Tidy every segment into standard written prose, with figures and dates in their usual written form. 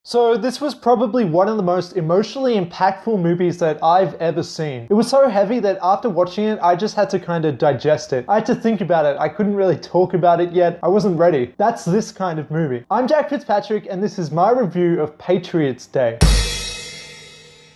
So this was probably one of the most emotionally impactful movies that I've ever seen. It was so heavy that after watching it, I just had to kind of digest it. I had to think about it. I couldn't really talk about it yet. I wasn't ready. That's this kind of movie. I'm Jack Fitzpatrick, and this is my review of Patriots Day.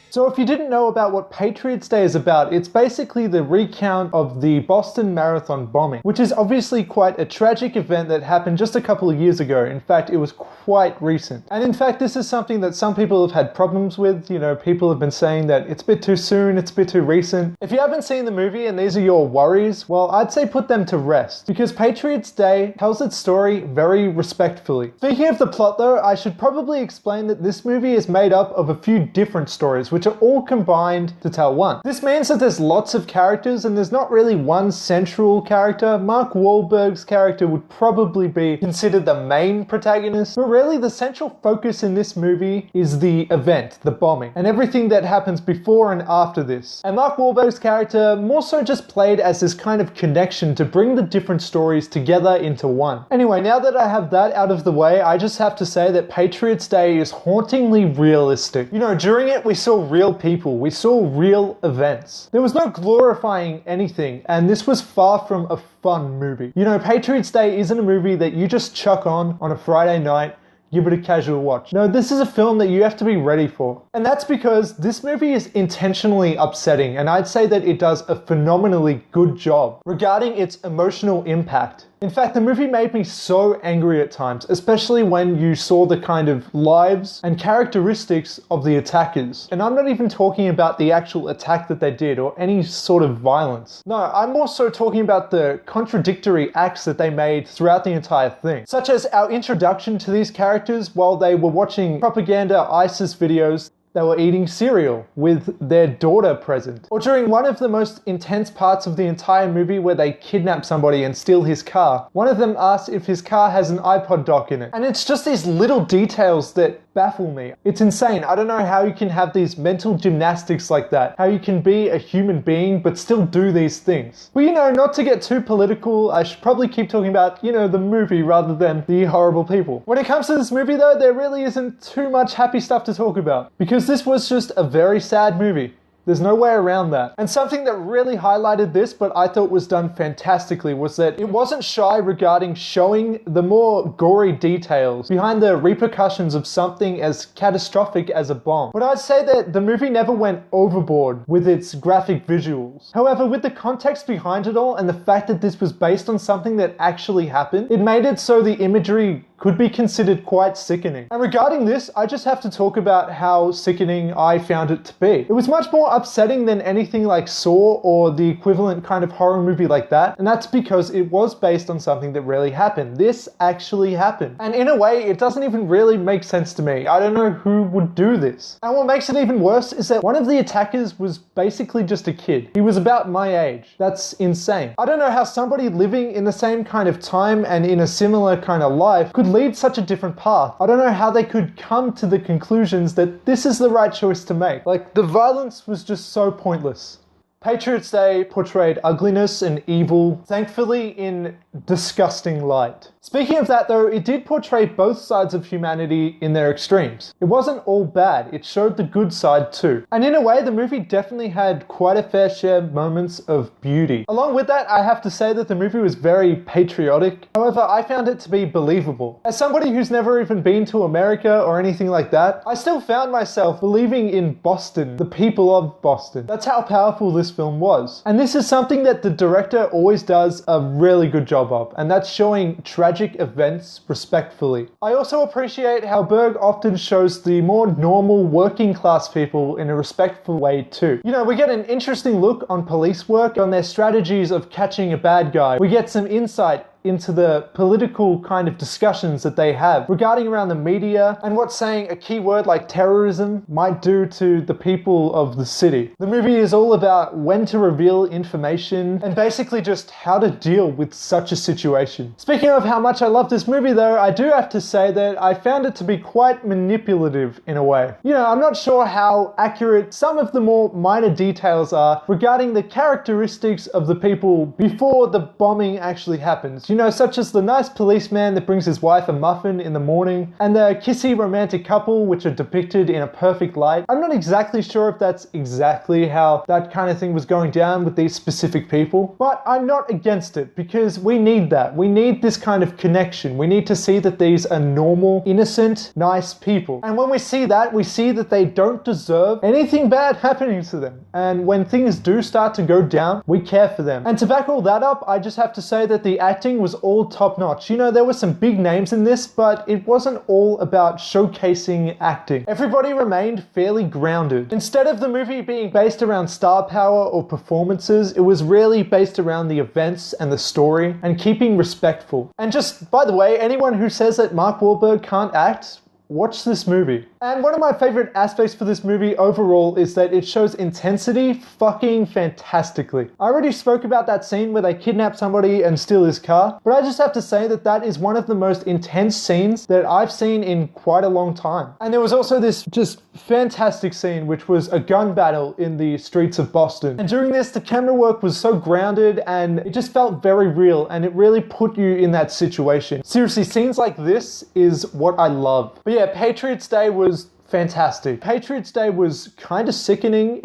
So if you didn't know about what Patriots Day is about, it's basically the recount of the Boston Marathon bombing, which is obviously quite a tragic event that happened just a couple of years ago. In fact, it was quite recent. And in fact, this is something that some people have had problems with. You know, people have been saying that it's a bit too soon, it's a bit too recent. If you haven't seen the movie and these are your worries, well, I'd say put them to rest, because Patriots Day tells its story very respectfully. Speaking of the plot though, I should probably explain that this movie is made up of a few different stories, which are all combined to tell one. This means that there's lots of characters and there's not really one central character. Mark Wahlberg's character would probably be considered the main protagonist, but really the central focus in this movie is the event, the bombing, and everything that happens before and after this. And Mark Wahlberg's character more so just played as this kind of connection to bring the different stories together into one. Anyway, now that I have that out of the way, I just have to say that Patriots Day is hauntingly realistic. You know, during it we saw real people, we saw real events. There was no glorifying anything, and this was far from a fun movie. You know, Patriots Day isn't a movie that you just chuck on a Friday night, give it a casual watch. No, this is a film that you have to be ready for. And that's because this movie is intentionally upsetting, and I'd say that it does a phenomenally good job regarding its emotional impact. In fact, the movie made me so angry at times, especially when you saw the kind of lives and characteristics of the attackers. And I'm not even talking about the actual attack that they did or any sort of violence. No, I'm also talking about the contradictory acts that they made throughout the entire thing. Such as our introduction to these characters while they were watching propaganda ISIS videos. They were eating cereal with their daughter present. Or during one of the most intense parts of the entire movie where they kidnap somebody and steal his car, one of them asks if his car has an iPod dock in it. And it's just these little details that baffle me. It's insane. I don't know how you can have these mental gymnastics like that. How you can be a human being but still do these things. Well, you know, not to get too political, I should probably keep talking about, you know, the movie rather than the horrible people. When it comes to this movie though, there really isn't too much happy stuff to talk about, because this was just a very sad movie. There's no way around that. And something that really highlighted this, but I thought was done fantastically, was that it wasn't shy regarding showing the more gory details behind the repercussions of something as catastrophic as a bomb. But I'd say that the movie never went overboard with its graphic visuals. However, with the context behind it all and the fact that this was based on something that actually happened, it made it so the imagery could be considered quite sickening. And regarding this, I just have to talk about how sickening I found it to be. It was much more upsetting than anything like Saw or the equivalent kind of horror movie like that, and that's because it was based on something that really happened. This actually happened. And in a way, it doesn't even really make sense to me. I don't know who would do this. And what makes it even worse is that one of the attackers was basically just a kid. He was about my age. That's insane. I don't know how somebody living in the same kind of time and in a similar kind of life could lead such a different path. I don't know how they could come to the conclusions that this is the right choice to make. Like, the violence was just so pointless. Patriots Day portrayed ugliness and evil, thankfully in disgusting light. Speaking of that though, it did portray both sides of humanity in their extremes. It wasn't all bad, it showed the good side too. And in a way, the movie definitely had quite a fair share of moments of beauty. Along with that, I have to say that the movie was very patriotic. However, I found it to be believable. As somebody who's never even been to America or anything like that, I still found myself believing in Boston, the people of Boston. That's how powerful this film was. And this is something that the director always does a really good job of, and that's showing tragic events respectfully. I also appreciate how Berg often shows the more normal working class people in a respectful way too. You know, we get an interesting look on police work, on their strategies of catching a bad guy. We get some insight into the political kind of discussions that they have regarding around the media and what saying a key word like terrorism might do to the people of the city. The movie is all about when to reveal information and basically just how to deal with such a situation. Speaking of how much I love this movie though, I do have to say that I found it to be quite manipulative in a way. You know, I'm not sure how accurate some of the more minor details are regarding the characteristics of the people before the bombing actually happens. You know, such as the nice policeman that brings his wife a muffin in the morning, and the kissy romantic couple which are depicted in a perfect light. I'm not exactly sure if that's exactly how that kind of thing was going down with these specific people, but I'm not against it because we need that. We need this kind of connection. We need to see that these are normal, innocent, nice people. And when we see that, we see that they don't deserve anything bad happening to them. And when things do start to go down, we care for them. And to back all that up, I just have to say that the acting was all top notch. You know, there were some big names in this, but it wasn't all about showcasing acting. Everybody remained fairly grounded. Instead of the movie being based around star power or performances, it was really based around the events and the story and keeping respectful. And just, by the way, anyone who says that Mark Wahlberg can't act, watch this movie. And one of my favorite aspects for this movie overall is that it shows intensity fucking fantastically. I already spoke about that scene where they kidnap somebody and steal his car, but I just have to say that that is one of the most intense scenes that I've seen in quite a long time. And there was also this just fantastic scene which was a gun battle in the streets of Boston. And during this, the camera work was so grounded and it just felt very real and it really put you in that situation. Seriously, scenes like this is what I love. But yeah, Patriots Day was fantastic. Patriots Day was kind of sickening.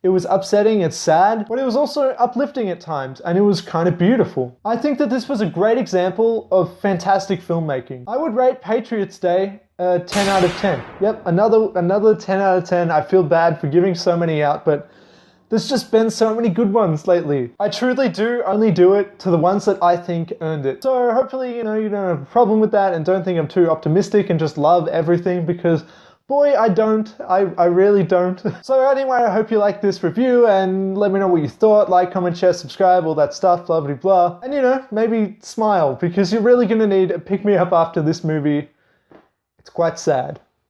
It was upsetting, it's sad, but it was also uplifting at times, and it was kind of beautiful. I think that this was a great example of fantastic filmmaking. I would rate Patriots Day a 10 out of 10. Yep, another 10 out of 10. I feel bad for giving so many out, but there's just been so many good ones lately. I truly do only do it to the ones that I think earned it. So hopefully, you don't have a problem with that and don't think I'm too optimistic and just love everything, because boy, I don't. I really don't. So anyway, I hope you liked this review and let me know what you thought. Like, comment, share, subscribe, all that stuff, blah, blah, blah. And maybe smile, because you're really gonna need a pick-me-up after this movie. It's quite sad.